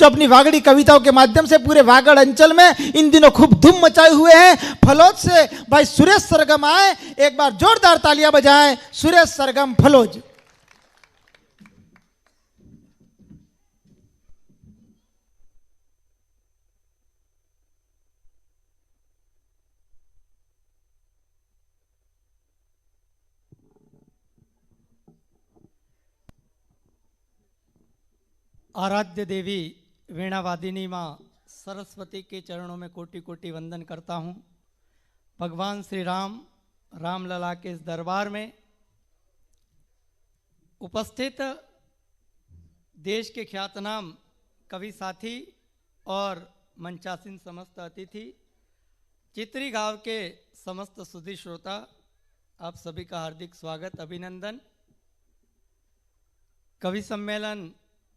अपनी वागड़ी कविताओं के माध्यम से पूरे वागड़ अंचल में इन दिनों खूब धूम मचाए हुए हैं। फलोज से भाई सुरेश सरगम आए, एक बार जोरदार तालियां बजाएं। सुरेश सरगम फलोज। आराध्य देवी वीणावादिनी माँ सरस्वती के चरणों में कोटि कोटि वंदन करता हूँ। भगवान श्री राम रामलला के इस दरबार में उपस्थित देश के ख्यातनाम कवि साथी और मंचासीन समस्त अतिथि, चित्री गांव के समस्त सुधी श्रोता, आप सभी का हार्दिक स्वागत, अभिनंदन। कवि सम्मेलन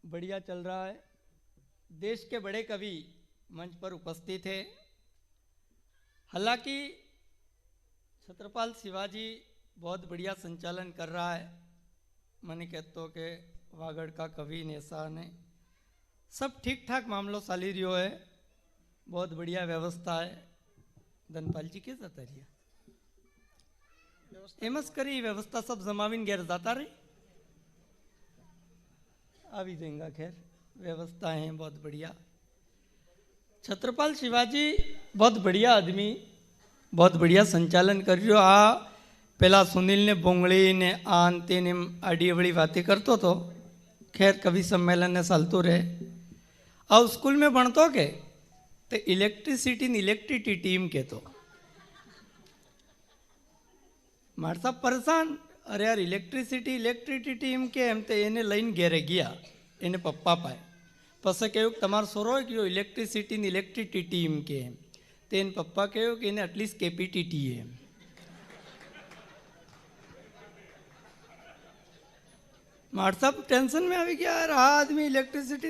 बढ़िया चल रहा है। देश के बड़े कवि मंच पर उपस्थित हैं। हालांकि छत्रपाल शिवाजी बहुत बढ़िया संचालन कर रहा है। मैंने कहते के वागड़ का कवि ने ऐसा ने सब ठीक ठाक मामलो चाली रियो है, बहुत बढ़िया व्यवस्था है। धनपाल जी के जाता रही एमस करी व्यवस्था सब जमावीन घेर जाता रही अभी देंगे। खैर व्यवस्था है बहुत बढ़िया। छत्रपाल शिवाजी बहुत बढ़िया आदमी, बहुत बढ़िया संचालन कर रही हो। आ पेला सुनील ने बोंगड़ी ने आन ते ने आड़ी अवड़ी बातें करतो तो खैर कवि सम्मेलन ने चलतो रहे। आ स्कूल में भणतो के तो इलेक्ट्रिसिटी ने इलेक्ट्रिसिटी टीम के तो मार साहब परेशान, अरे यार इलेक्ट्रिसिटी टीम के एम तो एने लईन घेरे गया एने पप्पा पाए पसे कहू तमार सोरो कि इलेक्ट्रिसिटी ने इलेक्ट्रिसिटी टीम के एम तो एन पप्पा कहू कि एने एटलीस्ट केपीटीटी है। मार साहब टेंशन में આવી ગયા यार, आदमी इलेक्ट्रिसिटी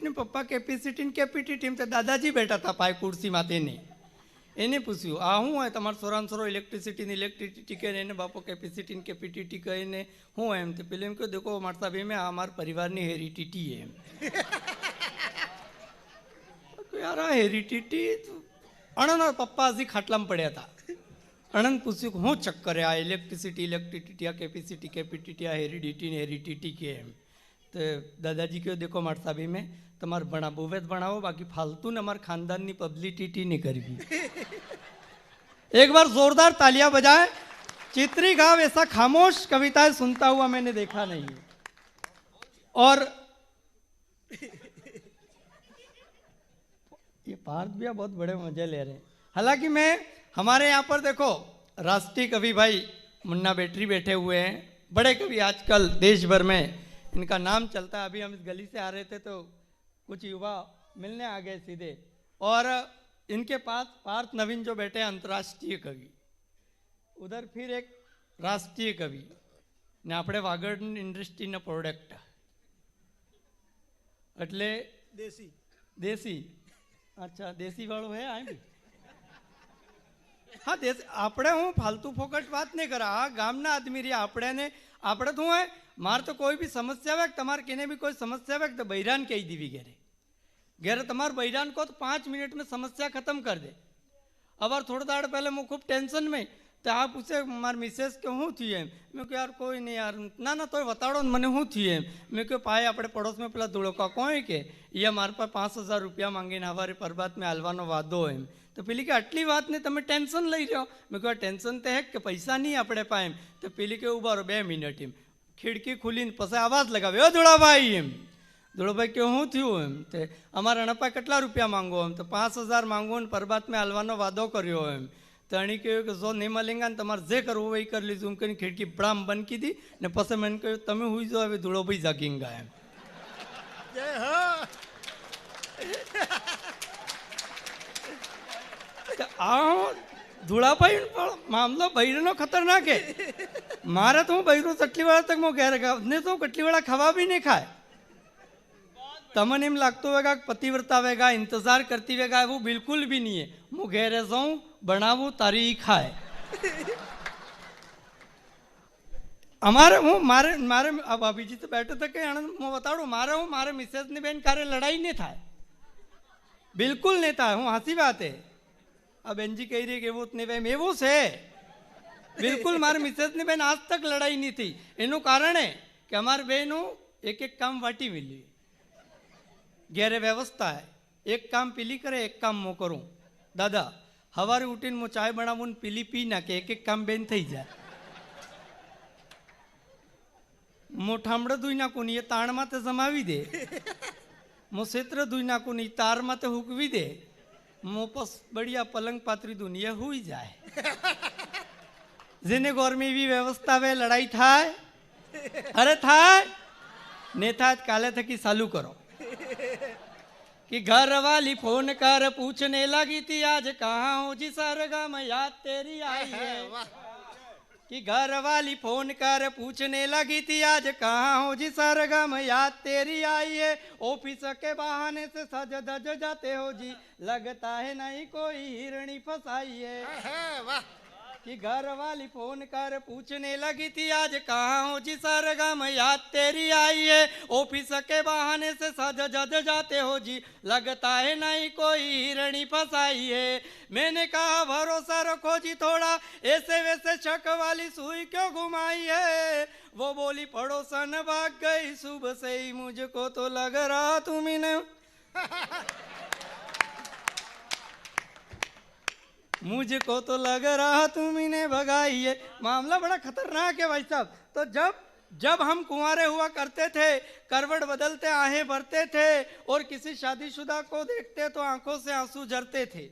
ने पप्पा केपीटी टीम तो दादाजी बैठा था पाए कुर्सी माते ने એને પૂછ્યું આ શું હોય તમારા સોરાન સોરો ઇલેક્ટ્રિસિટી કે એને બાપો કેપીટી કહીને શું એમ તો પેલું એમ કહ્યું દેખો મારા સાહેબ એમ આ અમારા પરિવારની હેરિડિટી એમ યાર આ હેરિડિટી અણના પપ્પા હજી ખાટલામાં પડ્યા હતા। અણન પૂછ્યું શું ચક્કર આ ઇલેક્ટ્રિસિટી આ કેપીટી આ હેરિડિટી કે એમ तो दादाजी क्यों देखो मार साहब में तमार बनाबो बनाओ बाकी फालतू ने हमारे खानदान की पब्लिसिटी नहीं करवी। एक बार जोरदार तालियां बजाएं। चित्री गांव ऐसा खामोश कविताएं सुनता हुआ मैंने देखा नहीं। और ये पार्थ भैया बहुत बड़े मजे ले रहे हैं। हालांकि मैं हमारे यहाँ पर देखो राष्ट्रीय कवि भाई मुन्ना बेटरी बैठे हुए हैं, बड़े कवि आजकल देश भर में इनका नाम चलता है। अभी हम इस गली से आ रहे थे तो कुछ युवा मिलने आ गए सीधे, और इनके पास पार्थ नवीन जो बैठे हैं अंतर्राष्ट्रीय कवि, उधर फिर एक राष्ट्रीय कवि ने આપણે વાગડ ઇન્ડસ્ટ્રીના પ્રોડક્ટ એટલે દેશી अच्छा देसी वालों है आए भी हाँ देश આપણે હું फालतू फोकट बात नहीं करा। हाँ गामना आदमी रही આપણે तो है मार तो कोई भी समस्या है तमार केने भी कोई समस्या है तो बहिरान कही दीवी घेरे तमार बहिरान को तो 5 मिनट में समस्या खत्म कर दे। अब थोड़ा दाड़ पहले मैं खूब टेंशन में तो आप उसे मार मिसेस के हूँ थी है मैं क्यों यार कोई नहीं यार ना तो बताड़ो मैंने हूँ थी है मैं क्यों पाए अपने पड़ोस में पेला धूड़ो का कोई के ये हमारे पास 5,000 रुपया मांगे ने हमारे परबात में हलवानो वादो है तो पेली के आटली बात ने तमे टेंशन लई रहो। मैं क्यों टेंशन तो है कि पैसा नहीं अपने पाए तो पेली के उभा रो 2 मिनट एम खिड़की खुली पसे आवाज लगावे ओ धूड़ा भाई एम धूड़ो भाई क्यों हूँ थी एम तो अमारा अणपा કેટલા रुपया मांगो एम तो 5,000 मांगो ने परबात में हलवानो वादो कर्यो एम तो अणी कहूँ कि जो नहीं मलेगा ने तमारे जे करवो वही कर लीजू एम कहीं खिड़की बड़ाम बंद की दी ने पसे मैंने कहूँ तमे हुई जो हवे धूड़ो भाई जागेंगा एम धूड़ाभाई मामलो बहिरनो खतरनाक है। मारे तो हूँ बहिरो चटली वाला तक मैं घेर ने तो कटली वाला खवा भी नहीं खाए। तमन एम लगता होगा पतिव्रता वेगा इंतजार करती वेगा, वो बिल्कुल भी नहीं है। मैं घेरे जाऊं बनावू तारी खाए। हमारे हूँ मारे मारे अब अभी जी तो बैठे थे कि मैं बताड़ू मारे हूँ मारे मिसेज ने बेन कार्य लड़ाई नहीं था बिल्कुल नहीं था। हूँ हंसी बात है। अब बेन जी कही रही कि वो नहीं बेन एवं से बिल्कुल मार मिसेस ने बेन आज तक लड़ाई नहीं थी। एनु कारण है कि हमारे बेन एक एक काम वाटी मिली गैरे व्यवस्था है। एक काम पीली करे एक काम मो करूं। दादा हवारे उठीने मु चाय बनावू पीली पी ना के एक काम बेन थी जाए। मो ठामड़ दुई नाखू ये ताण माते जमावी दे। मो क्षेत्र दुई नाखू तार माते हुकवी दे। मो पस बढ़िया पलंग पात्री दुनिया हुई जाए। जेने गौर में भी व्यवस्था वे लड़ाई थाय अरे थाय ने था काले थकी चालू करो कि घर वाली फोन कर पूछने लगी थी आज कहाँ हो जी सरगम याद तेरी आई है। कि घर वाली फोन कर पूछने लगी थी आज कहाँ हो जी सरगम याद तेरी आई है। ऑफिस के बहाने से सज धज जाते हो जी लगता है नहीं कोई हिरणी फसाई है। कि घर वाली फोन कर पूछने लगी थी आज कहाँ हो जी सरगम याद तेरी आई है। ऑफिस के बहाने से सज धज जाते हो जी लगता है नहीं कोई हिरणी फसाई है। मैंने कहा भरोसा रखो जी थोड़ा ऐसे वैसे शक वाली सुई क्यों घुमाई है। वो बोली पड़ोसन भाग गई सुबह से ही मुझको तो लग रहा तुम्ही ने मुझको तो लग रहा तुम्ही ने भगाई है। मामला बड़ा खतरनाक है भाई साहब। तो जब हम कुंवारे हुआ करते थे करवट बदलते आहें भरते थे और किसी शादीशुदा को देखते तो आंखों से आंसू झरते थे।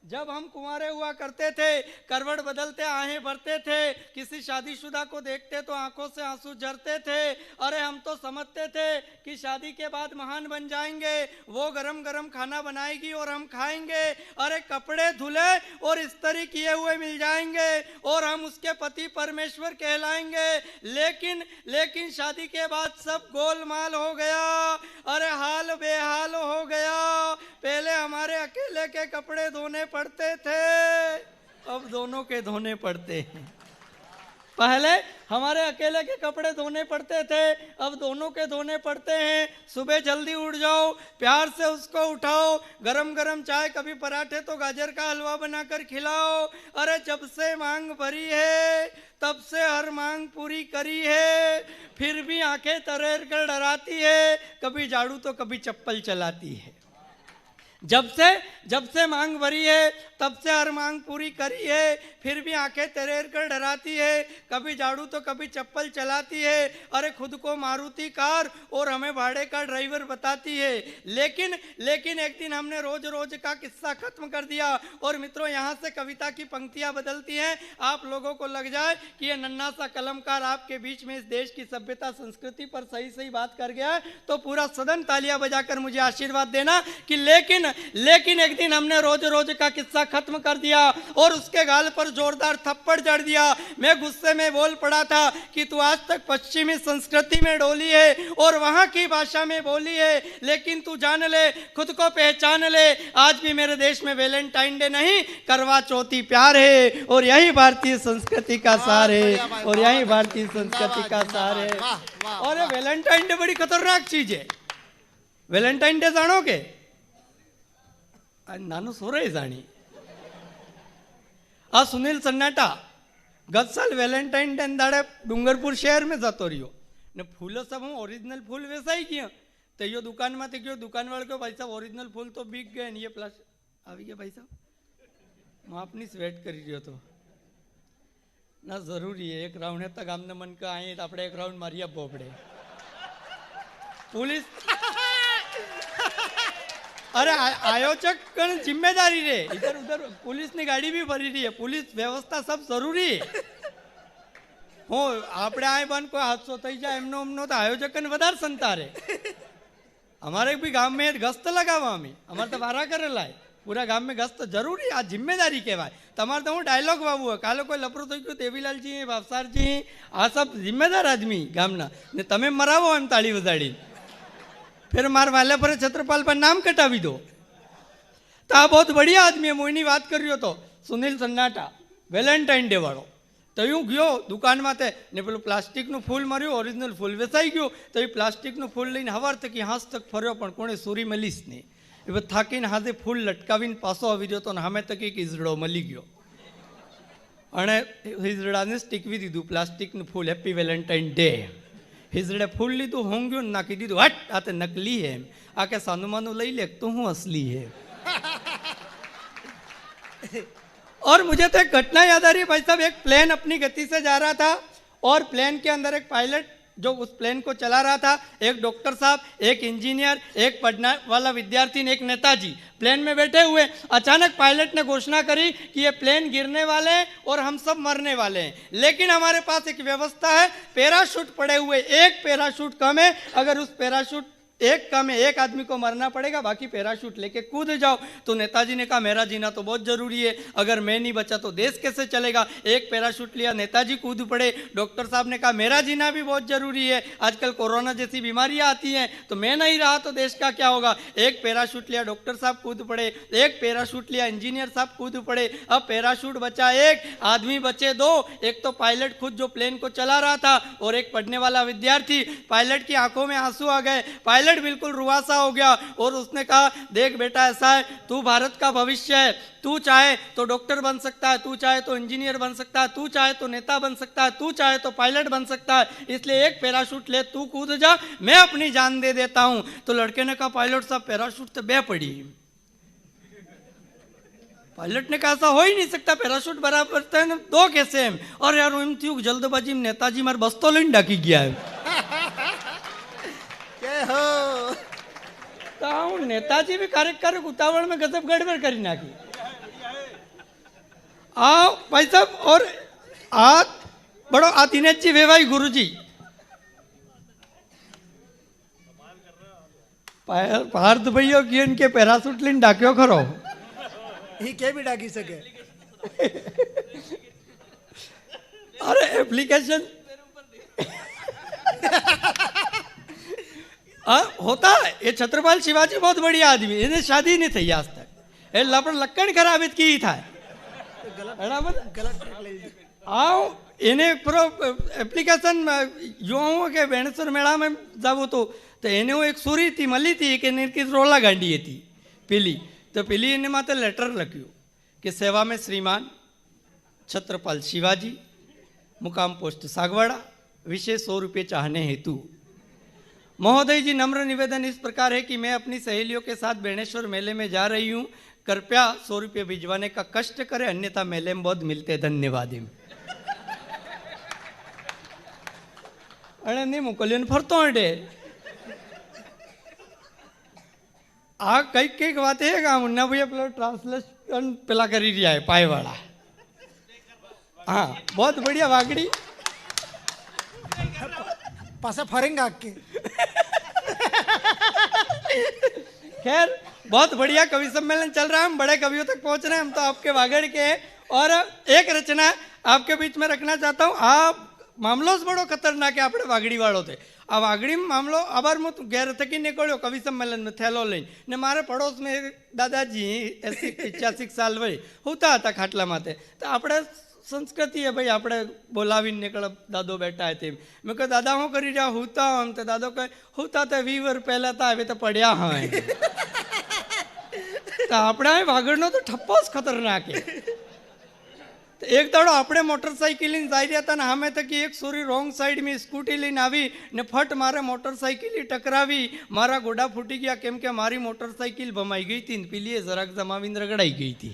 जब हम कुंवारे हुआ करते थे करवट बदलते आहें भरते थे किसी शादीशुदा को देखते तो आंखों से आंसू झरते थे। अरे हम तो समझते थे कि शादी के बाद महान बन जाएंगे। वो गरम गरम खाना बनाएगी और हम खाएंगे। अरे कपड़े धुले और इस्त्री किए हुए मिल जाएंगे और हम उसके पति परमेश्वर कहलाएंगे। लेकिन शादी के बाद सब गोलमाल हो गया। अरे हाल बेहाल हो गया। पहले हमारे अकेले के कपड़े धोने पड़ते थे अब दोनों के धोने पड़ते हैं। पहले हमारे अकेले के कपड़े धोने पड़ते थे अब दोनों के धोने पड़ते हैं। सुबह जल्दी उठ जाओ प्यार से उसको उठाओ गरम गरम चाय कभी पराठे तो गाजर का हलवा बनाकर खिलाओ। अरे जब से मांग भरी है तब से हर मांग पूरी करी है। फिर भी आंखें तरेर कर डराती है कभी झाड़ू तो कभी चप्पल चलाती है। जब से मांग भरी है तब से हर मांग पूरी करी है। फिर भी आंखें तरेर कर डराती है कभी झाड़ू तो कभी चप्पल चलाती है। अरे खुद को मारुति कार और हमें भाड़े का ड्राइवर बताती है। लेकिन एक दिन हमने रोज रोज का किस्सा खत्म कर दिया। और मित्रों यहाँ से कविता की पंक्तियां बदलती हैं। आप लोगों को लग जाए कि ये नन्हा सा कलमकार आपके बीच में इस देश की सभ्यता संस्कृति पर सही बात कर गया तो पूरा सदन तालियां बजाकर मुझे आशीर्वाद देना कि लेकिन एक दिन हमने रोज का किस्सा खत्म कर दिया और उसके गाल पर जोरदार थप्पड़ जड़ दिया। मैं गुस्से में बोल पड़ा था कि तू आज तक पश्चिमी संस्कृति में डोली है और वहां की भाषा में बोली है। लेकिन तू जान ले खुद को पहचान ले आज भी मेरे देश में वैलेंटाइन डे नहीं करवा चौथी प्यार है। और यही भारतीय संस्कृति का सार है और यही भारतीय संस्कृति का सार है। और वैलेंटाइन डे बड़ी खतरनाक चीज है। वैलेंटाइन डे जाणोगे नानो सोरे जाणी आ सुनील सन्नाटा गत साल वेलेंटाइन डे दाड़े डूंगरपुर शहर में जतो रह्यो ने फूल सब हूँ ओरिजिनल फूल वेचाई गया तो यो दुकान में गयो दुकान वाले को भाई साहब ओरिजिनल फूल तो बिक गए ये प्लस आ गया भाई साहब मैं अपनी वेट कर रही तो ना जरूरी है एक राउंड है तक आमने मन का आए आप एक राउंड मारिया पोपड़े पुलिस अरे आयोजक कण जिम्मेदारी रे इधर उधर पुलिस ने गाड़ी भी भरी रही है पुलिस व्यवस्था सब जरूरी है हो आपणे आए बन कोई हादसो थई जाए एमनो तो आयोजक ने वधार संतारे हमारे भी गाम में गस्त लगावा अमी अमारे तो वारा करेला है पूरा गाम में गस्त जरूरी आ जिम्मेदारी कहवाय तमारे तो हूँ डायलॉग वावू है काले कोई लपड़ो थई गयो देवीलालजी भावसारजी आ सब जिम्मेदार आदमी गामना ने तमे मरावो एम ताड़ी वजाड़ी फिर मार वाले पर छत्रपाल पर नाम कटावी दो तो आ बहुत बढ़िया आदमी है मोईनी बात कर रही तो सुनील सन्नाटा वेलेंटाइन डे वालों तो यूँ गयो दुकान में ने पेलू प्लास्टिक नु फूल मर्यु ओरिजिनल फूल वेचाई गयो तो ये प्लास्टिक नु फूल लईने हवार तक हाथ तक फर्यो पण कोणे सूरी मलीस नहीं એ થાકીને હાથે ફૂલ લટકાવીને પાછો આવી રહ્યો હતો ને સામે તક એક ઈજડો મળી ગયો અને હિજડાને ટીકવી દીધું પ્લાસ્ટિકનું ફૂલ, હેપી વેલેન્ટાઇન ડે. હિજડે ફૂલ લીધું, હોંગ્યું નાખી દીધું, હટ આ તો નકલી હે. આ કે સાનુમાનું લઈ લે તો હું असली है. और मुझे तो एक घटना याद आ रही है भाई साहब. एक प्लेन अपनी गति से जा रहा था और प्लेन के अंदर एक पायलट जो उस प्लेन को चला रहा था, एक डॉक्टर साहब, एक इंजीनियर, एक पढ़ने वाला विद्यार्थी, एक नेताजी प्लेन में बैठे हुए. अचानक पायलट ने घोषणा करी कि ये प्लेन गिरने वाले हैं और हम सब मरने वाले हैं, लेकिन हमारे पास एक व्यवस्था है, पैराशूट पड़े हुए, एक पैराशूट कम है, अगर उस पैराशूट एक कम है, एक आदमी को मरना पड़ेगा, बाकी पैराशूट लेके कूद जाओ. तो नेताजी ने कहा मेरा जीना तो बहुत जरूरी है, अगर मैं नहीं बचा तो देश कैसे चलेगा. एक पैराशूट लिया, नेताजी कूद पड़े. डॉक्टर साहब ने कहा मेरा जीना भी बहुत जरूरी है, आजकल कोरोना जैसी बीमारियां आती हैं, तो मैं नहीं रहा तो देश का क्या होगा. एक पैराशूट लिया, डॉक्टर साहब कूद पड़े. एक पैराशूट लिया, इंजीनियर साहब कूद पड़े. अब पैराशूट बचा एक, आदमी बचे दो. एक तो पायलट खुद जो प्लेन को चला रहा था और एक पढ़ने वाला विद्यार्थी. पायलट की आंखों में आंसू आ गए, पायलट बिल्कुल रुआसा हो गया और उसने कहा देख बेटा ऐसा है, तू भारत का भविष्य है, तू चाहे तो डॉक्टर बन सकता है, तू चाहे तो इंजीनियर बन सकता है, तू चाहे तो नेता बन सकता है, तू चाहे तो पायलट बन सकता है, इसलिए एक पैराशूट ले, तू कूद जा, मैं अपनी जान दे देता हूं. तो लड़के ने कहा पायलट साहब पैराशूट तो बे पड़ी. पायलट ने कहा ऐसा हो ही नहीं सकता, पैराशूट बराबर दो कैसे है. और यार एम थी जल्दबाजी में नेताजी मारे बस तो लઈને ડાકી ગયા तो हूँ नेताजी भी कार्यक्रम उतावल में गजब गड़बड़ करी नाखी. भाई साहब और आ बड़ो आ दिनेश जी वेवाई गुरु जी पार्थ भैया की इनके पैराशूट लेने डाक्यो खरो ही के भी डाकी सके. अरे एप्लीकेशन होता है. ये छत्रपाल शिवाजी बहुत बढ़िया आदमी, इन्हें शादी नहीं थी आज तक, ये लक्कड़ खराबित की था. आओ इन्हें प्रो एप्लीकेशन जो हूँ के बेणेश्वर मेला में जाऊँ तो इन्हें एक सूरी थी मली थी कि इनकी रोला गांडी थी पीली. तो पीली इन्हें माते लेटर लख्यू कि सेवा में श्रीमान छत्रपाल शिवाजी, मुकाम पोस्ट सागवाड़ा, विशेष 100 रुपये चाहने हेतु. महोदय जी नम्र निवेदन इस प्रकार है कि मैं अपनी सहेलियों के साथ बेणेश्वर मेले में जा रही हूँ, कृपया 100 रुपये भिजवाने का कष्ट करें, अन्यथा मेले में बहुत मिलते. धन्यवाद. अरे नहीं मोकलियो ने फरतो अडे आ कई कई बात है कि मुन्ना भैया पेला ट्रांसलेशन पेला करी रहा है पाए वाला. हाँ बहुत बढ़िया वागड़ी पासा फरेंगा के. खैर बहुत बढ़िया कवि सम्मेलन चल रहा है, हम बड़े कवियों तक पहुंच रहे हैं, हम तो आपके वागड़ के हैं. और एक रचना आपके बीच में रखना चाहता हूँ. आप मामलो बड़ो खतरनाक है, अपने वागड़ी वालों थे. आ वागड़ी में मामलो आबार मु गैर थकी निकलो कवि सम्मेलन में थैलो लઈને ने मारे पड़ोस में दादाजी 80-85 साल वही होता था खाटला माथे. तो આપણે संस्कृति है भाई, આપણે बोलावीने निकल दादो बैठा है. मैं कह दादा हूँ करी रहा होता हम तो दादो कहे होता तो 20 वर्ष पहला था, अभी तो पढ़िया हाँ. तो अपना वागड़नो तो ठप्पो ज खतरनाक है. तो एक दाड़ो આપણે मोटरसाइकिल जाई रहा था, हमें तक एक सूरी रोंग साइड में स्कूटी लઈને આવી ने फट मारे मोटरसाइकिल टकरावी, मारा गोडा फूटी गया केम के मारी मोटरसाइकिल भमाई गई थी, पीलीए जराक जमावीने रगड़ाई गई थी.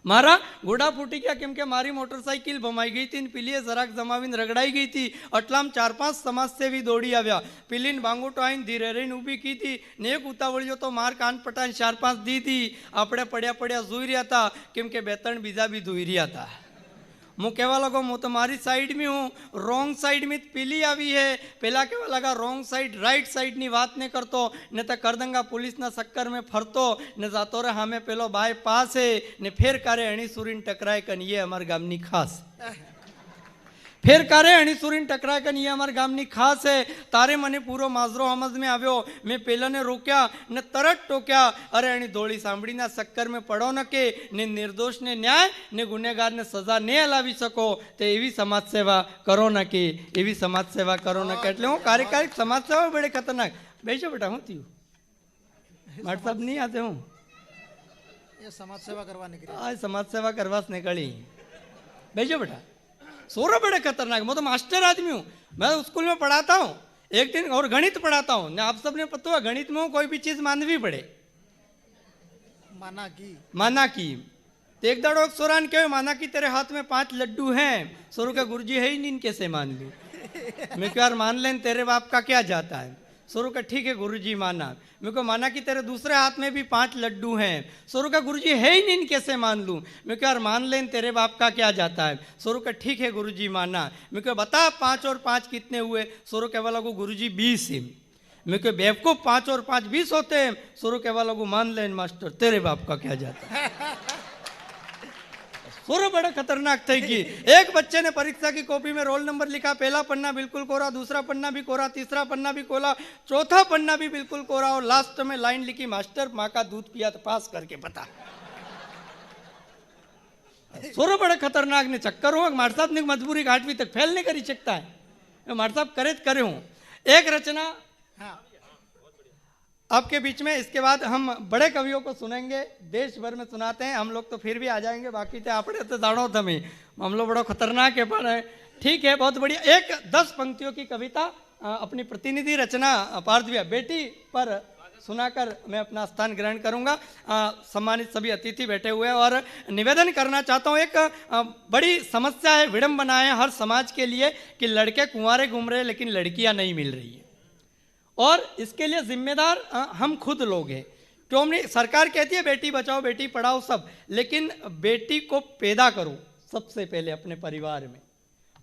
मारा गोड़ा फूटी गया केम के मारी मोटरसाइकिल भमाई गई थी, पीलीए जराक जमावीने रगड़ाई गई थी. अटलाम 4-5 समाजसेवी दौड़ी आव्या, पीलीने बांगोटो आईने धीरे रहीने ऊभी की थी ने एक उतावळियो तो मार कान पटाने 4-5 दी थी. आपणे पड्या पड्या जोई रह्या था केम के 2-3 बीजा भी धोई रह्या था. હું કહેવા લાગો હું તો મારી સાઈડ में हूँ, रोंग साइड में पीली આવી है. પેલા કહેવા લાગા રોંગ સાઈડ રાઈટ સાઈડની વાત નહીં કરતો ને તો કરદંગા પોલીસના ચક્કર में ફરતો ને જાતો રે સામે પેલો બાય પાસ है ને ફેર કારે અણી સુરીને ટકરાય કન ये અમાર ગામની ખાસ. फेर कारे अणी सूरीने टकराय कन ये अमर गामनी खास है. तारे मने पूरो माजरो समझ में आव्यो. मैं पेला ने रोक्या ने तरत टोक्या, अरे अणी धोળી सांभळीना चक्कर में पड़ो न के ने निर्दोष ने न्याय ने गुनेगार ने सजा ने हलावी सको. तो एवी समाज सेवा करो न के, एवी समाज सेवा करो न के. એટલે હું कार्यकारिक समाज सेवा बड़े खतरनाक. बेशो बेटा हूँ थी मास्टर साहब नहीं आते हूँ, ये समाज सेवा करवाने के लिए। आज समाज सेवा करवा से निकली। भेजो बेटा, सोरा बड़े खतरनाक, मैं तो मास्टर आदमी हूँ, मैं स्कूल में पढ़ाता हूँ एक दिन, और गणित पढ़ाता हूँ। आप सबने पता है गणित में कोई भी चीज मानवी पड़े, माना की तो एक दाड़ो सोरान कहो माना की तेरे हाथ में 5 लड्डू हैं, सोरू का गुरुजी है ही नहीं, कैसे मान लूं? मैं क्यों यार मान लें, तेरे बाप का क्या जाता है? सोरू का ठीक है गुरुजी माना। मेरे को माना कि तेरे दूसरे हाथ में भी 5 लड्डू हैं, सोरू का गुरुजी है ही नहीं, कैसे मान लूं? मैं क्यों यार मान लें, तेरे बाप का क्या जाता है? सोरू का ठीक है गुरुजी माना। मैं क्यों बता 5 और 5 कितने हुए? सोरू कहवा लगू गुरुजी 20 है। मैं क्यों बेवकूफ 5 और 5 20 होते हैं? सोरू कहवा लगू मान लें मास्टर, तेरे बाप का क्या जाता है? सोरो बड़ा खतरनाक थे कि एक बच्चे ने परीक्षा की कॉपी में रोल नंबर लिखा, पहला पन्ना बिल्कुल कोरा, दूसरा पन्ना भी कोरा, तीसरा पन्ना भी कोरा, चौथा पन्ना भी बिल्कुल कोरा, और लास्ट में लाइन लिखी, मास्टर माँ का दूध पिया तो पास करके बता। सोरो बड़ा खतरनाक ने चक्कर हो, मार साहब ने मजबूरी घाटवी तक फैल नहीं करी सकता है, मार साहब करे हूं एक रचना आपके बीच में। इसके बाद हम बड़े कवियों को सुनेंगे, देश भर में सुनाते हैं हम लोग, तो फिर भी आ जाएंगे, बाकी तो आपने तो जानो थमी, हम लोग बड़ा खतरनाक है, पर ठीक है, बहुत बढ़िया। एक 10 पंक्तियों की कविता अपनी प्रतिनिधि रचना पार्थिव बेटी पर सुनाकर मैं अपना स्थान ग्रहण करूंगा। सम्मानित सभी अतिथि बैठे हुए हैं, और निवेदन करना चाहता हूं, एक बड़ी समस्या है, विडंबना है हर समाज के लिए कि लड़के कुंवारे घूम रहे हैं लेकिन लड़कियां नहीं मिल रही है, और इसके लिए जिम्मेदार हम खुद लोग हैं। क्यों नहीं? सरकार कहती है बेटी बचाओ बेटी पढ़ाओ सब, लेकिन बेटी को पैदा करो सबसे पहले अपने परिवार में।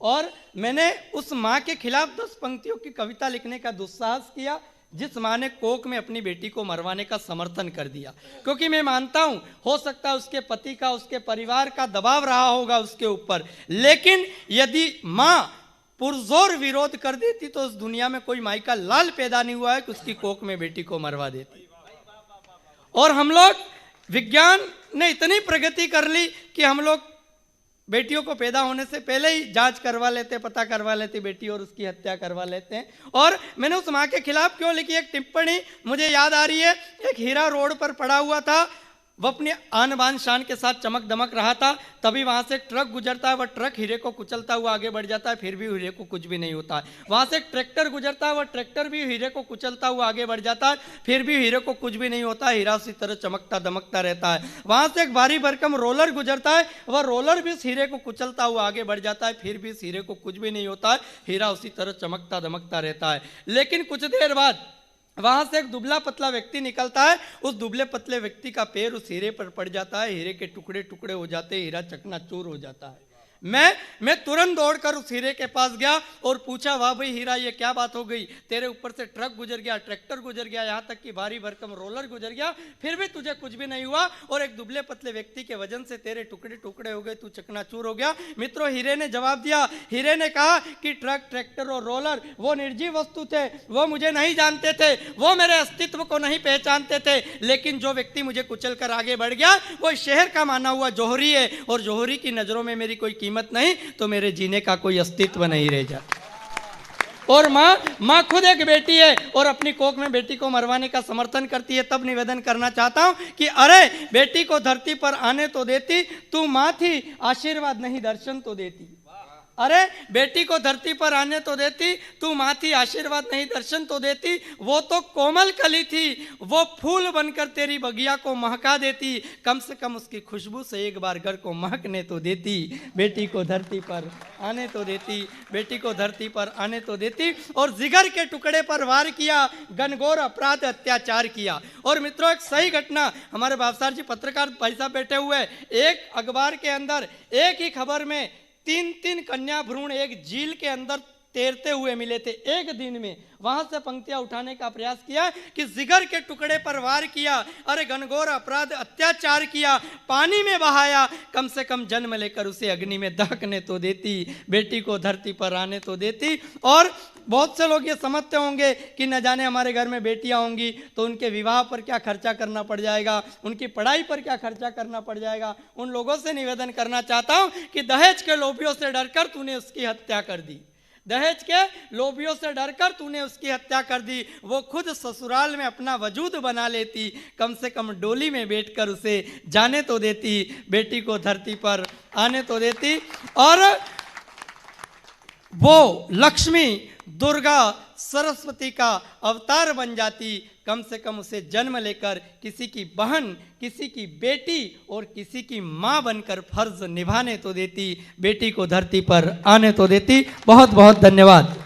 और मैंने उस माँ के खिलाफ 10 पंक्तियों की कविता लिखने का दुस्साहस किया जिस माँ ने कोख में अपनी बेटी को मरवाने का समर्थन कर दिया, क्योंकि मैं मानता हूं हो सकता है उसके पति का, उसके परिवार का दबाव रहा होगा उसके ऊपर, लेकिन यदि माँ पुरजोर विरोध कर देती तो उस दुनिया में कोई माई का लाल पैदा नहीं हुआ है कि उसकी कोख में बेटी को मरवा देती। और हम लोग विज्ञान ने इतनी प्रगति कर ली कि हम लोग बेटियों को पैदा होने से पहले ही जांच करवा लेते, पता करवा लेते बेटी, और उसकी हत्या करवा लेते हैं। और मैंने उस माँ के खिलाफ क्यों लिखी एक टिप्पणी मुझे याद आ रही है। एक हीरा रोड पर पड़ा हुआ था, वो अपनी आन बान शान के साथ चमक दमक रहा था, तभी वहां से एक ट्रक गुजरता है, वह ट्रक हीरे को कुचलता हुआ आगे बढ़ जाता है, फिर भी हीरे को कुछ भी नहीं होता है। वहां से एक ट्रैक्टर गुजरता है, वह ट्रैक्टर भी हीरे को कुचलता हुआ आगे बढ़ जाता है, फिर भी हीरे को कुछ भी नहीं होता है, हीरा उसी तरह चमकता दमकता रहता है। वहां से एक भारी भरकम रोलर गुजरता है, वह रोलर भी इस हीरे को कुचलता हुआ आगे बढ़ जाता है, फिर भी इस हीरे को कुछ भी नहीं होता है, हीरा उसी तरह चमकता दमकता रहता है। लेकिन कुछ देर बाद वहां से एक दुबला पतला व्यक्ति निकलता है, उस दुबले पतले व्यक्ति का पैर उस हीरे पर पड़ जाता है, हीरे के टुकड़े टुकड़े हो जाते हैं, हीरा चकनाचूर हो जाता है। मैं तुरंत दौड़कर उस हीरे के पास गया और पूछा, वाह भाई हीरा ये क्या बात हो गई, तेरे ऊपर से ट्रक गुजर गया, ट्रैक्टर गुजर गया, यहाँ तक कि भारी भरकम रोलर गुजर गया, फिर भी तुझे कुछ भी नहीं हुआ, और एक दुबले पतले व्यक्ति के वजन से तेरे टुकड़े टुकड़े हो गए, तू चकनाचूर हो गया। मित्रों, हीरे ने जवाब दिया, हीरे ने कहा कि ट्रक, ट्रैक्टर और रोलर वो निर्जीव वस्तु थे, वो मुझे नहीं जानते थे, वो मेरे अस्तित्व को नहीं पहचानते थे, लेकिन जो व्यक्ति मुझे कुचल कर आगे बढ़ गया वो शहर का माना हुआ जौहरी है, और जौहरी की नजरों में मेरी कोई कीमत नहीं, तो मेरे जीने का कोई अस्तित्व नहीं रह जाता। और माँ खुद एक बेटी है और अपनी कोख में बेटी को मरवाने का समर्थन करती है। तब निवेदन करना चाहता हूं कि अरे बेटी को धरती पर आने तो देती, तू माँ थी आशीर्वाद नहीं दर्शन तो देती। अरे बेटी को धरती पर आने तो देती, तू माँ थी आशीर्वाद नहीं दर्शन तो देती। वो तो कोमल कली थी, वो फूल बनकर तेरी बगिया को महका देती, कम से कम उसकी खुशबू से एक बार घर को महकने तो देती। बेटी को धरती पर आने तो देती, बेटी को धरती पर आने तो देती। और जिगर के टुकड़े पर वार किया, घनघोर अपराध अत्याचार किया। और मित्रों, एक सही घटना, हमारे बाबसार जी पत्रकार भाई साहब बैठे हुए, एक अखबार के अंदर एक ही खबर में 3 कन्या भ्रूण एक झील के अंदर तैरते हुए मिले थे एक दिन में। वहां से पंक्तियां उठाने का प्रयास किया कि जिगर के टुकड़े पर वार किया, अरे घनघोर अपराध अत्याचार किया, पानी में बहाया, कम से कम जन्म लेकर उसे अग्नि में दहकने तो देती, बेटी को धरती पर आने तो देती। और बहुत से लोग ये समझते होंगे कि न जाने हमारे घर में बेटियां होंगी तो उनके विवाह पर क्या खर्चा करना पड़ जाएगा, उनकी पढ़ाई पर क्या खर्चा करना पड़ जाएगा। उन लोगों से निवेदन करना चाहता हूं कि दहेज के लोभियों से डरकर तूने उसकी हत्या कर दी। दहेज के लोभियों से डरकर तूने उसकी हत्या कर दी। वो खुद ससुराल में अपना वजूद बना लेती, कम से कम डोली में बैठकर उसे जाने तो देती, बेटी को धरती पर आने तो देती, और वो लक्ष्मी, दुर्गा, सरस्वती का अवतार बन जाती। कम से कम उसे जन्म लेकर किसी की बहन, किसी की बेटी और किसी की माँ बनकर फर्ज निभाने तो देती, बेटी को धरती पर आने तो देती। बहुत बहुत धन्यवाद।